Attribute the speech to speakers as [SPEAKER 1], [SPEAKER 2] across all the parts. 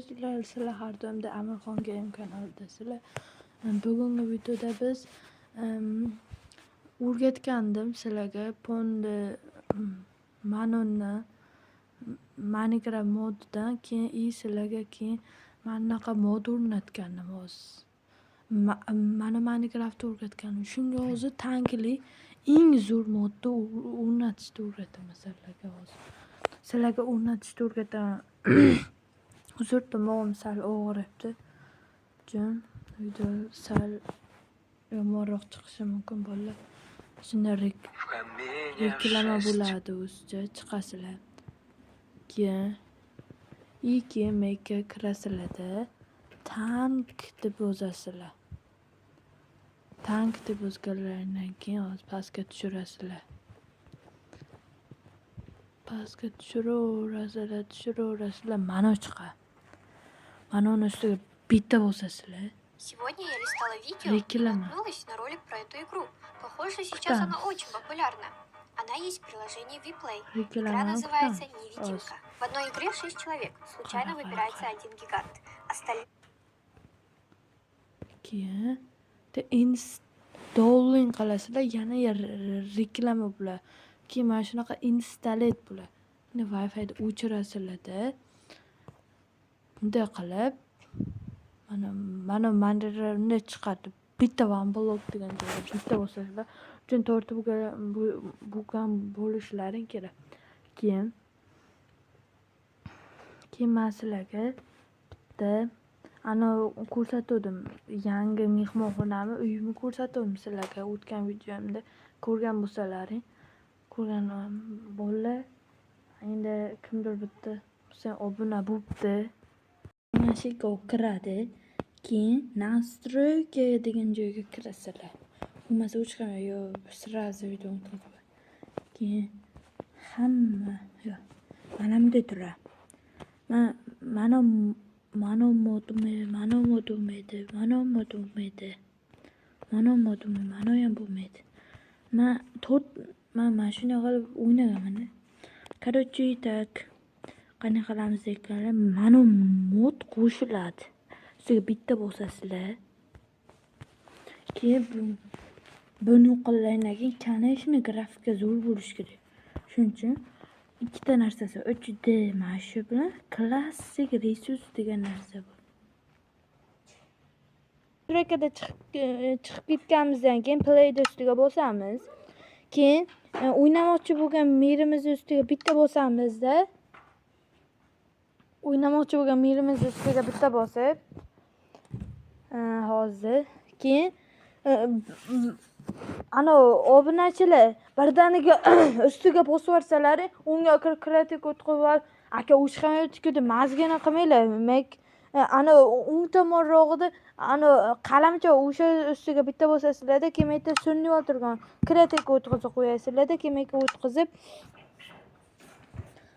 [SPEAKER 1] do'stlar, sizlar har doimda Amirxon Game kanalidasizlar. Bugungi videoda biz o'rgatgandim sizlarga Pond Manonni Minecraft modidan keyin sizlarga keyin mana bunaqa mod o'rnatgandim hozir. Mana Minecraftni o'rgatgandim. Shunga hozir tankli eng zo'r modni o'rnatishni o'rgataman sizlarga hozir. Sizlarga o'rnatishni o'rgataman. Uzr, tomog'im sal og'riyapti. Jon, video sal yomonroq chiqishi mumkin bolalar. Shunda reklama bo'ladi o'zicha chiqasizlar. Keyin meka kirasizlarda tank deb yozasizlar. Tank deb yozganlaridan keyin hozir pastga tushirasizlar. Pastga tushiraverasizlar. Mana chiqadi. Mana uni ustiga bitta bosasizlar.
[SPEAKER 2] Сегодня я листала видео и наткнулась на ролик про эту игру. Похоже, сейчас она очень популярна. Она есть в приложении Vplay. Игра называется «Невидимка». В одной игре 6 человек. Случайно выбирается один гигант. Остальные...
[SPEAKER 1] Keyin installing qilasizlar, yana reklama bo'ladi. Keyin mana shunaqa installate bo'ladi. Endi Wi-Fi'ni o'chirasizlarda. Bunday qilib mana bunday chiqadi. Bitta OneBlock degan joyda bitta bosasizlar. Uchun tortib bo'lgan bo'lishlaring kerak. Keyin men sizlarga bitta ana ko'rsatdim. Yangi mehmonxonami, uyimni ko'rsatdim sizlarga o'tgan videomda. Ko'rgan bo'lsalaring, ko'rgan bolalar, endi kimdir bitta sen obuna bo'libdi. Mana shu yerga kiradi. Keyin настройки degan joyga kirasizlar. Bo'lmasa o'chqani yo sразу videoni to'xtatib. Keyin hamma yo mana bunday turadi. Mana mod bo'lmaydi. Mana ham bo'lmaydi. Men shunday qilib o'ynaganman. Короче, так. Qanday qilamiz ekan? Mana mod qo'shiladi. Sizga bitta bosasizlar. Keyin buni qo'llaydan keyin конечно grafika zo'r bo'lishi kerak. Shuning uchun ikkita narsasi 3D mana shu bilan klassik resurs degan narsa bor. Surakada chiqib ketganimizdan keyin play ustiga bosamiz. Keyin o'ynamoqchi bo'lgan merimiz ustiga bitta bosamizda. O'ynamoqchi bo'lgan merimiz ustiga bitta bosib hozir keyin ana obunachilar birdaniga ustiga bosib yuborsalar, unga kreativ o'tkazib, aka o'shqamayotgan deb mazgina qilmanglar. Ana o'ng tomonrog'ida ana qalamcha o'sha ustiga bitta bosasizlarda, keyin yerda sun'iy o'tirgan kreativ o'tkazib qo'yasizlarda, keyin o'tkazib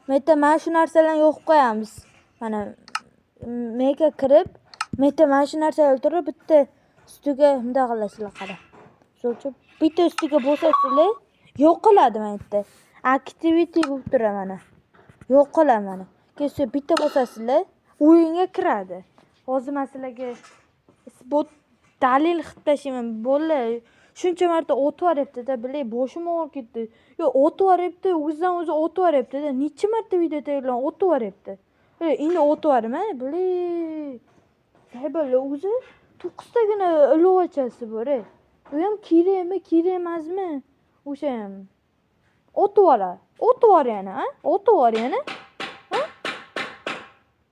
[SPEAKER 1] meta mana shu narsalarni yo'qib qo'yamiz. Mana mega kirib, meta mana shu narsalarni o'tirib bitta ustiga bunday qilasizlar qarang. So'chib bitta ustiga bosasizlar, yo'q qiladi mana yerda. Activity bo'lib turadi mana. Yo'q qiladi mana. Keyin bitta bosasizlar, o'yinga kiradi. Hozir sizlarga isbot dalil xitlashiman. Bolalar shuncha marta o'tib yuryapti-da, bilay, boshim og'rib ketdi. Yo, o'tib yuryapti, o'zidan o'zi o'tib yuryapti-da. Necha marta video tayyorlan o'tib yuryapti. Endi o'tib yuryapman, bilay. Saybollar o'zi 9 tagina ilovachasi bor. U ham kerakmi, kerak emasmi? O'sha ham o'tib yurar yana, ha? O'tib yurar yana. Ha?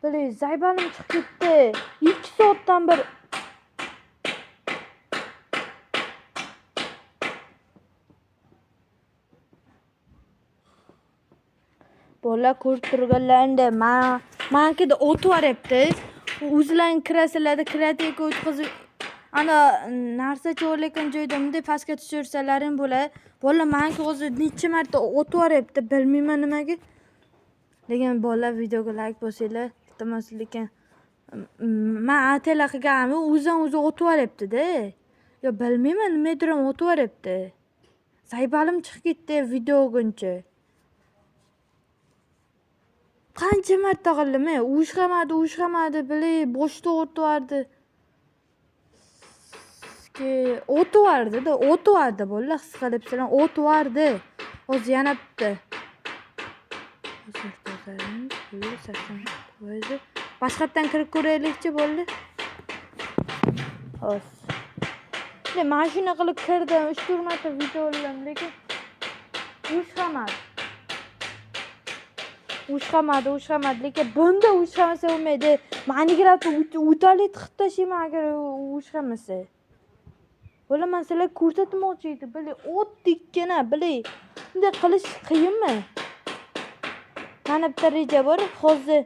[SPEAKER 1] Bilay, zaybalim chiqib ketdi. 2 soatdan bir bolalar ko'rib turganlarida mankida o'tib yuryapti. O'zlaring kirasizlarda kreativga o'tkazib ana narsa joylagan joyda bunday pastga tushirsalar-ham bo'ladi. Bolalar menga hozir necha marta o'tib yuryapti, bilmayman nimaga. Lekin bolalar videoga like bosinglar, iltimos, lekin men atela qilganimni o'zidan o'zi o'tib yuryapti-da. Yo, bilmayman, nimadir ham o'tib yuryapti. Saybalim chiqib ketdi video o'guncha. Qancha marta qildim, ushqamadi, bilay, boshda o'tvardi. O'tvardi, bolalar, his qilibsizlar, o'tvardi. Hozir yana bitta. Boshqatdan kirib ko'raylikchi, bo'ldi. Hozir. Men shuna qilib kirdim, 3-4 marta video oldim, lekin ushqamadi, lekin bunda ushqamasa bo'lmaydi. Minecraftda udalet qilib tashlayman agar ushqamasa. Bo'la men sizlarga ko'rsatmoqchi edim, bilay, oddiygina, bilay. Bunday qilish qiyinmi? Mana bitta reja bor, hozir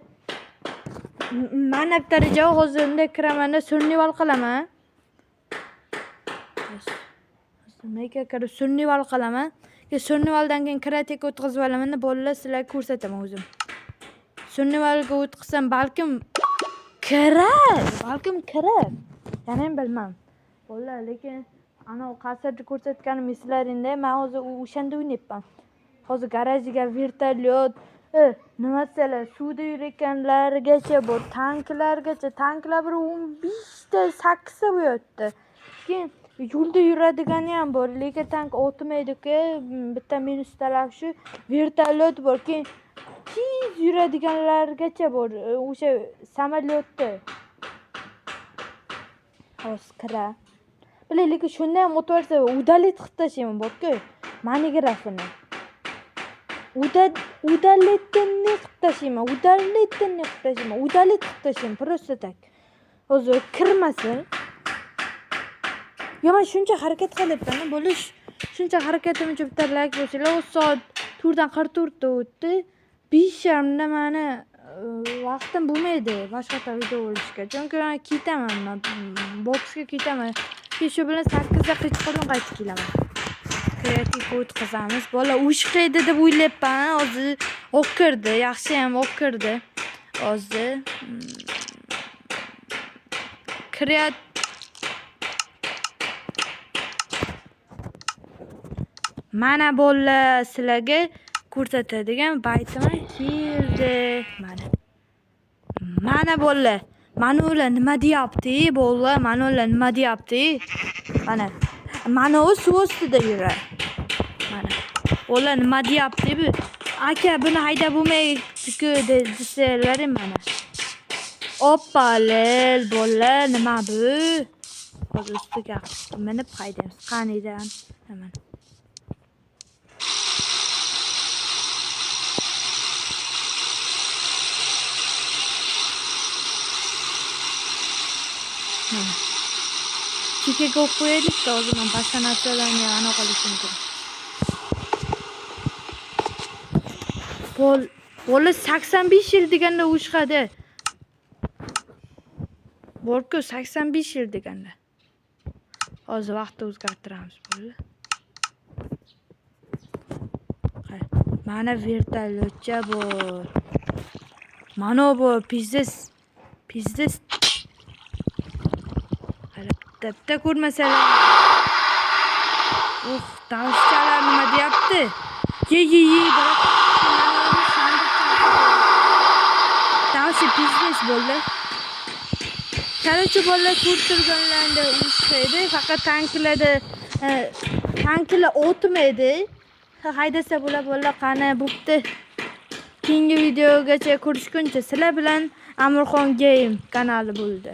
[SPEAKER 1] bunday kiraman, surnival qilaman. Mega kirib surnival qilaman. Surnivaldan keyin kreativga o'tkazib olaman, bolalar sizlarga ko'rsataman o'zim. Surnivalga o'tkazsam balkim kirar. Yana ham bilmam. Bolalar, lekin ana qasrda ko'rsatganim eslaringda, men hozir o'shanda o'ynayapman. Hozir garajiga vertolyot, nimasalar, suvda yurayotganlargacha bor, tanklargacha, tanklar bir 15 ta, 8 ta bo'lyapti. Keyin yo'lda yuradigani ham bor, lekin tank o'tmaydi-ku, bitta minustalar shu vertolyot bor. Keyin tez yuradiganlargacha bor, o'sha samolyotda. Hozir kira. Bilay, lekin shunday ham o'tvarsa, udalet qilib tashlayman bor-ku, Minecraftni. Udaletni qilib tashlayman, udalet qilib tashlayman, просто tak. Hozir kirmasin. Yo, men shuncha harakat qilyapman, bo'lish. Shuncha harakatim uchun bitta like bo'lsanglar, soat 4dan 44 ta o'tdi. 5:30da meni vaqtim bo'lmaydi boshqa video olishga. Chunki men ketaman, boksga ketaman. Shu bilan 8da qichqirib qaytib kelaman. Kreativ o'tkazamiz. Bola ushqaydi deb o'ylayapman. Hozir o'kirdi, yaxshi ham o'kirdi. Hozir mana bolalar, sizlarga ko'rsatadigan baytim keldi. Mana bolalar. Mana ular nima deyapti? Bolalar, mana ular nima deyapti? Mana u suv ustida yuradi. Mana. Ular nima deyapti bu? Aka, buni haydab bo'lmaydi-ku desalar mana. Oppalel, bolalar, nima bu? Hozir ustiga minib haydaymiz. Qanidan? Mana. Chekaga qo'yaylik, hozir men boshqa narsalarni yana qilishim kerak. Bola 85 yil deganda ushqadi. Borku 85 yil deganda. Hozir vaqtni o'zgartiramiz bola. Mana vertolyotcha bor. Mana bu pizdes. Bitta ko'rmasalar. Tavsiyalar nima deyapti? Ye, biroq tavsiya biznes bo'ldi. Qarachi bolalar ko'rtirganlarda ushlaydi, faqat tanklar o'tmaydi. Haydasa bolalar qani bo'pti. Keyingi videogacha ko'rishguncha sizlar bilan Amirxon Game kanali bo'ldi.